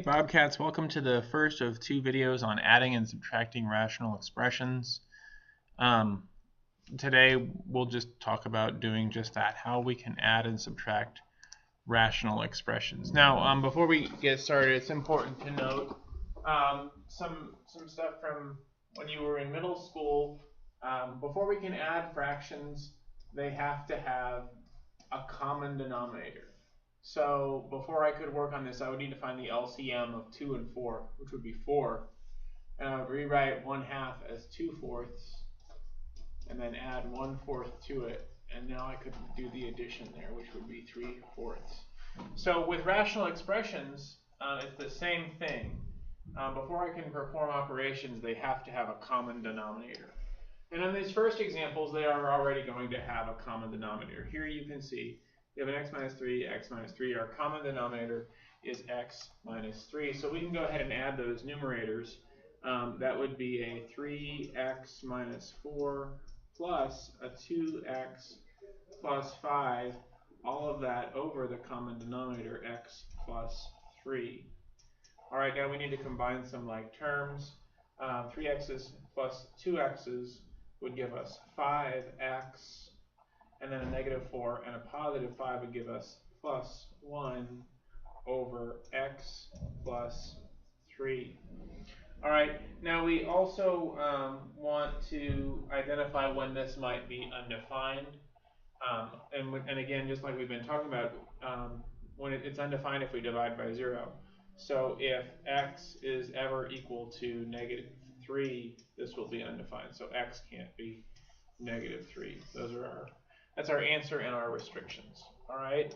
Bobcats, welcome to the first of two videos on adding and subtracting rational expressions. Today we'll just talk about doing just that, how we can add and subtract rational expressions. Now, before we get started, it's important to note some stuff from when you were in middle school. Before we can add fractions, they have to have a common denominator. So before I could work on this, I would need to find the LCM of 2 and 4, which would be 4. And I would rewrite 1/2 as 2/4, and then add 1/4 to it. And now I could do the addition there, which would be 3/4. So with rational expressions, it's the same thing. Before I can perform operations, they have to have a common denominator. And in these first examples, they are already going to have a common denominator. Here you can see we have an x minus 3, x minus 3. Our common denominator is x minus 3. So we can go ahead and add those numerators. That would be a 3x minus 4 plus a 2x plus 5, all of that over the common denominator, x plus 3. All right, now we need to combine some like terms. 3x's plus 2x's would give us 5x, and then a negative 4 and a positive 5 would give us plus 1 over x plus 3. All right, now we also want to identify when this might be undefined. And again, just like we've been talking about, when it's undefined if we divide by 0. So if x is ever equal to -3, this will be undefined. So x can't be -3. That's our answer and our restrictions. All right.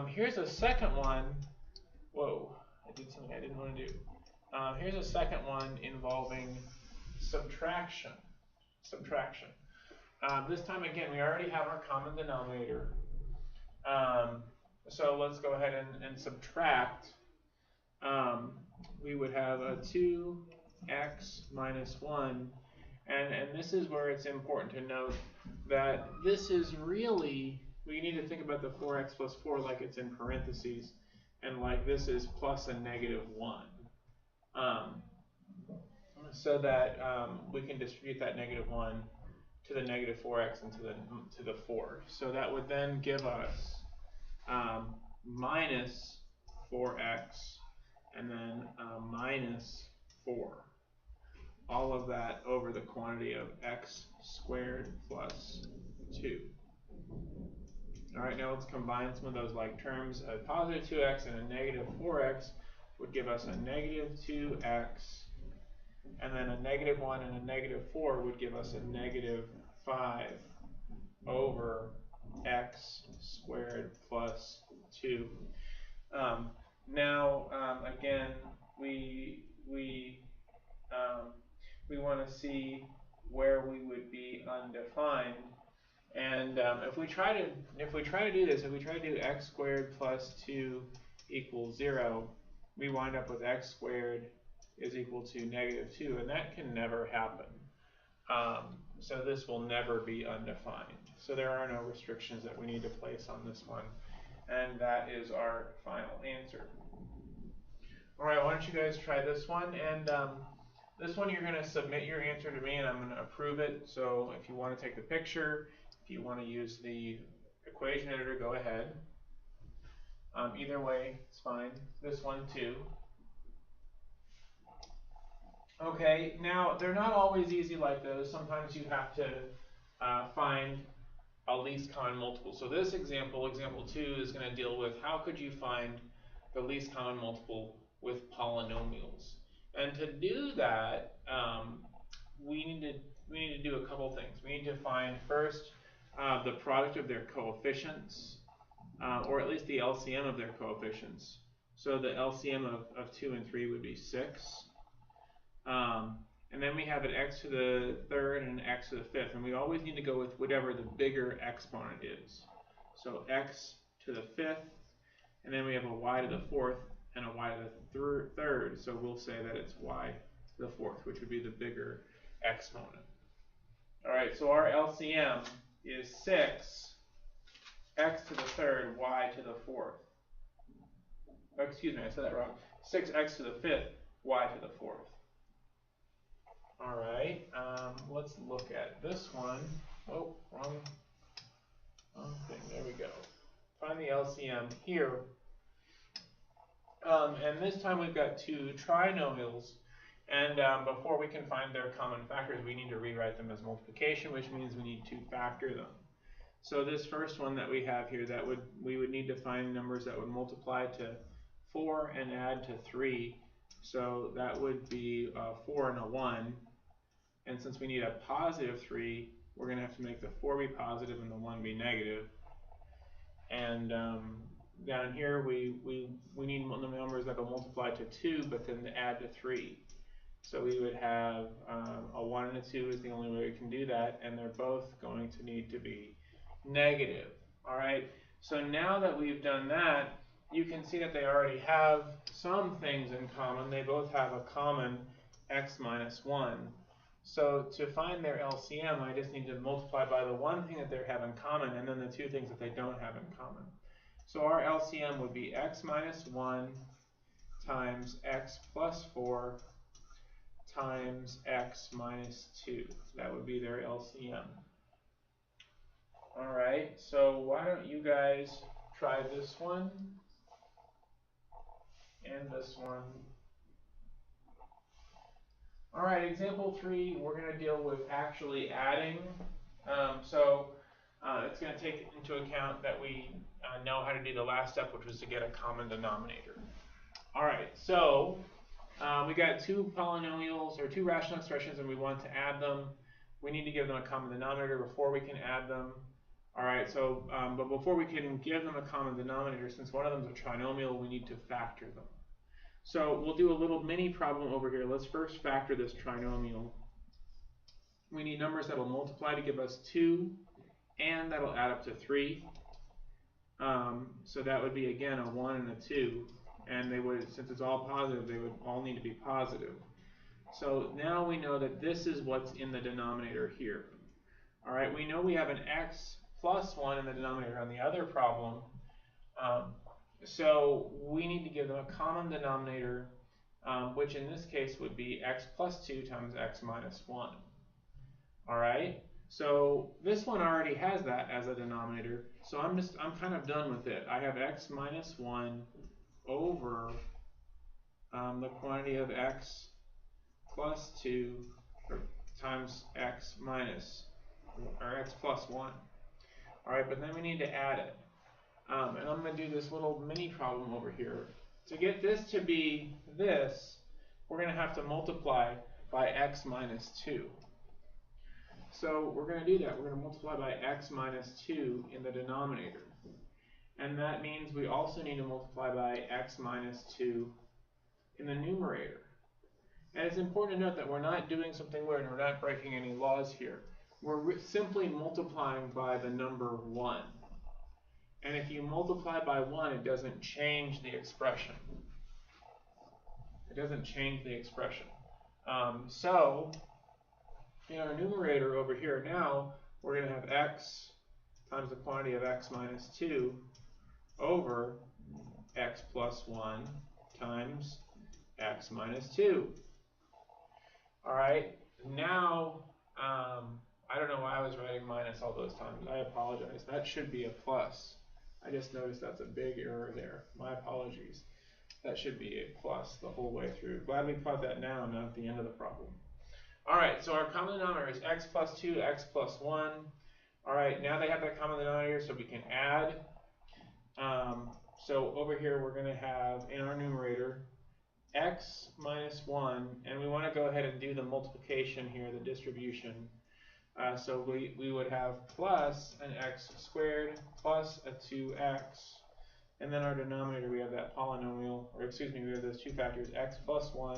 Here's a second one. Whoa, I did something I didn't want to do. Here's a second one involving subtraction. This time again, we already have our common denominator. So let's go ahead and subtract. We would have a 2x minus 1. And this is where it's important to note that this is really, we need to think about the 4x plus 4 like it's in parentheses, and like this is plus a -1. So that we can distribute that -1 to the -4x and to the 4. So that would then give us minus 4x and then minus 4. All of that over the quantity of x squared plus 2. All right, now let's combine some of those like terms. A positive 2x and a negative 4x would give us a negative 2x, and then a -1 and a -4 would give us a -5 over x squared plus 2. Again, we want to see where we would be undefined, and if we try to do this, if we try to do x squared plus 2 equals 0, we wind up with x squared is equal to -2, and that can never happen. So this will never be undefined. So there are no restrictions that we need to place on this one, and that is our final answer. All right, why don't you guys try this one? And this one you're going to submit your answer to me, and I'm going to approve it. So if you want to take the picture, if you want to use the equation editor, go ahead. Either way, it's fine. This one too. Okay, now they're not always easy like those. Sometimes you have to find a least common multiple. So this example 2, is going to deal with how could you find the least common multiple with polynomials. And to do that, we need to do a couple things. We need to find first the product of their coefficients, or at least the LCM of their coefficients. So the LCM of 2 and 3 would be 6. And then we have an x to the third and an x to the fifth, and we always need to go with whatever the bigger exponent is. So x to the fifth, and then we have a y to the fourth and a y to the third, so we'll say that it's y to the fourth, which would be the bigger exponent. All right, so our LCM is 6, x to the third, y to the fourth. Oh, excuse me, I said that wrong. 6x to the 5th, y to the 4th. All right, let's look at this one. Oh, wrong thing. There we go. Find the LCM here. And this time we've got two trinomials. And before we can find their common factors, we need to rewrite them as multiplication, which means we need to factor them. So this first one that we have here, we would need to find numbers that would multiply to 4 and add to 3. So that would be 4 and a 1. And since we need a positive 3, we're going to have to make the 4 be positive and the 1 be negative. And down here, we need numbers that will multiply to 2, but then add to 3. So we would have a 1 and a 2 is the only way we can do that, and they're both going to need to be negative. All right. So now that we've done that, you can see that they already have some things in common. They both have a common x minus 1. So to find their LCM, I just need to multiply by the one thing that they have in common and then the two things that they don't have in common. So our LCM would be x minus 1 times x plus 4 times x minus 2. That would be their LCM. All right, so why don't you guys try this one and this one. All right, example 3, we're going to deal with actually adding. It's going to take into account that we know how to do the last step, which was to get a common denominator. All right, so we got two polynomials or two rational expressions and we want to add them. We need to give them a common denominator before we can add them. All right, so but before we can give them a common denominator, since one of them is a trinomial, we need to factor them. So we'll do a little mini problem over here. Let's first factor this trinomial. We need numbers that will multiply to give us 2 and that'll add up to 3. So that would be, again, a 1 and a 2. And they would, since it's all positive, they would all need to be positive. So now we know that this is what's in the denominator here. All right, we know we have an x plus 1 in the denominator on the other problem. So we need to give them a common denominator, which in this case would be x plus 2 times x minus 1. All right, so this one already has that as a denominator, so I'm kind of done with it. I have x minus 1 over the quantity of x plus 2 times x minus, or x plus 1. All right, but then we need to add it. And I'm going to do this little mini problem over here. To get this to be this, we're going to have to multiply by x minus 2. So we're going to do that. We're going to multiply by x minus 2 in the denominator. And that means we also need to multiply by x minus 2 in the numerator. And it's important to note that we're not doing something weird and we're not breaking any laws here. We're simply multiplying by the number 1. And if you multiply by 1, it doesn't change the expression. It doesn't change the expression. So in our numerator over here now, we're going to have x times the quantity of x minus 2 over x plus 1 times x minus 2. All right, now, I don't know why I was writing minus all those times. I apologize. That should be a plus. I just noticed that's a big error there. My apologies. That should be a plus the whole way through. Glad we caught that now, not at the end of the problem. All right, so our common denominator is x plus 2, x plus 1. All right, now they have that common denominator, so we can add. So over here, we're going to have in our numerator x minus 1, and we want to go ahead and do the multiplication here, the distribution. So we would have plus an x squared plus a 2x, and then our denominator, we have that polynomial, or excuse me, we have those two factors, x plus 1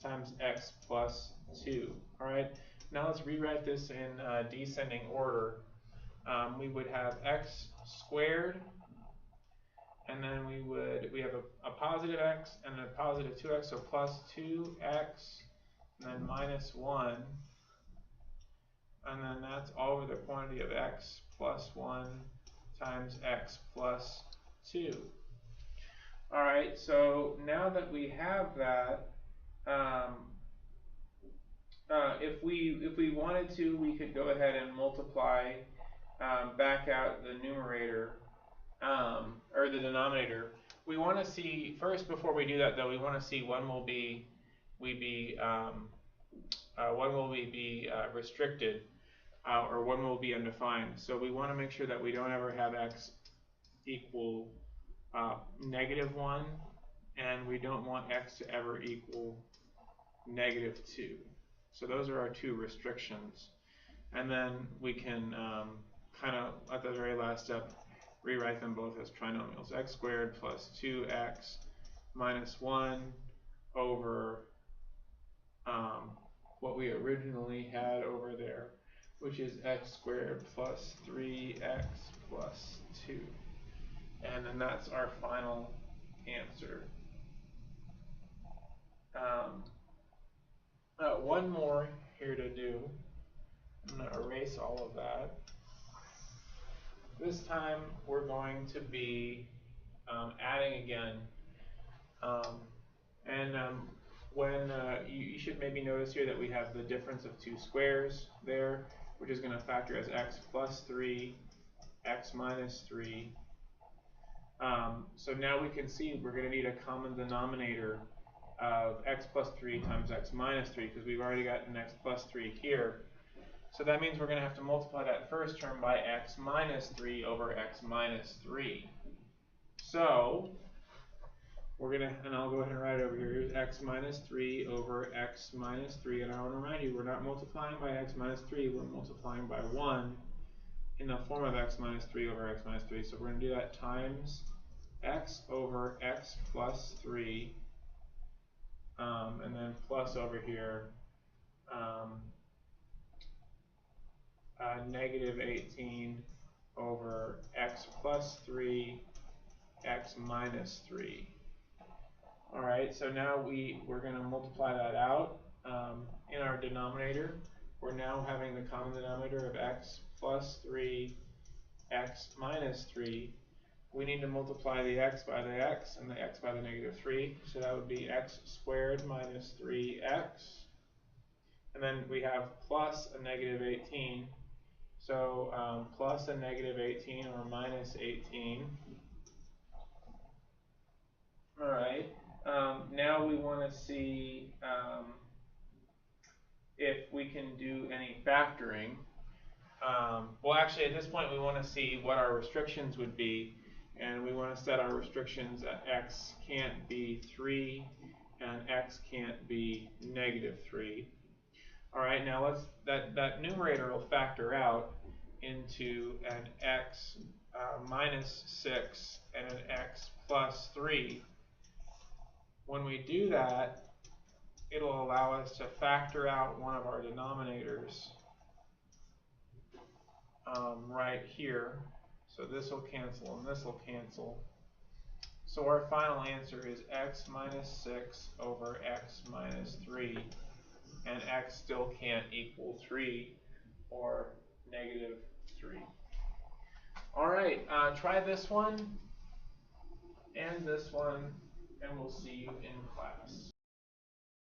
times x plus 2. All right, now let's rewrite this in descending order. We would have x squared, and then we have a positive x and a positive 2x, so plus 2x, and then minus 1. And then that's over the quantity of x plus 1 times x plus 2. All right, so now that we have that, if we wanted to, we could go ahead and multiply, back out the numerator, or the denominator. We want to see first, before we do that though, we want to see when will we be restricted, or when will be undefined. So we want to make sure that we don't ever have x equal -1, and we don't want x to ever equal -2. So those are our two restrictions. And then we can kind of, at the very last step, rewrite them both as trinomials. X squared plus 2x minus 1 over what we originally had over there, which is x squared plus 3x plus 2. And then that's our final answer. One more here to do. I'm going to erase all of that. This time we're going to be adding again. When you should maybe notice here that we have the difference of two squares there, which is going to factor as x plus 3, x minus 3. So now we can see we're going to need a common denominator of x plus 3 times x minus 3, because we've already got an x plus 3 here. So that means we're going to have to multiply that first term by x minus 3 over x minus 3. So we're going to, and I'll go ahead and write it over here. Here's x minus 3 over x minus 3. And I want to remind you, we're not multiplying by x minus 3. We're multiplying by 1 in the form of x minus 3 over x minus 3. So we're going to do that times x over x plus 3. And then plus over here, -18 over x plus 3, x minus 3. All right, so now we're going to multiply that out in our denominator. We're now having the common denominator of x plus 3, x minus 3. We need to multiply the x by the x and the x by the -3. So that would be x squared minus 3x. And then we have plus a -18. So plus a -18 or minus 18. All right. Now we want to see if we can do any factoring. Well, actually, at this point, we want to see what our restrictions would be. And we want to set our restrictions at x can't be 3 and x can't be -3. All right, now that numerator will factor out into an x minus 6 and an x plus 3. When we do that, it'll allow us to factor out one of our denominators right here. So this will cancel and this will cancel. So our final answer is x minus 6 over x minus 3. And x still can't equal 3 or -3. All right, try this one and this one, and we'll see you in class.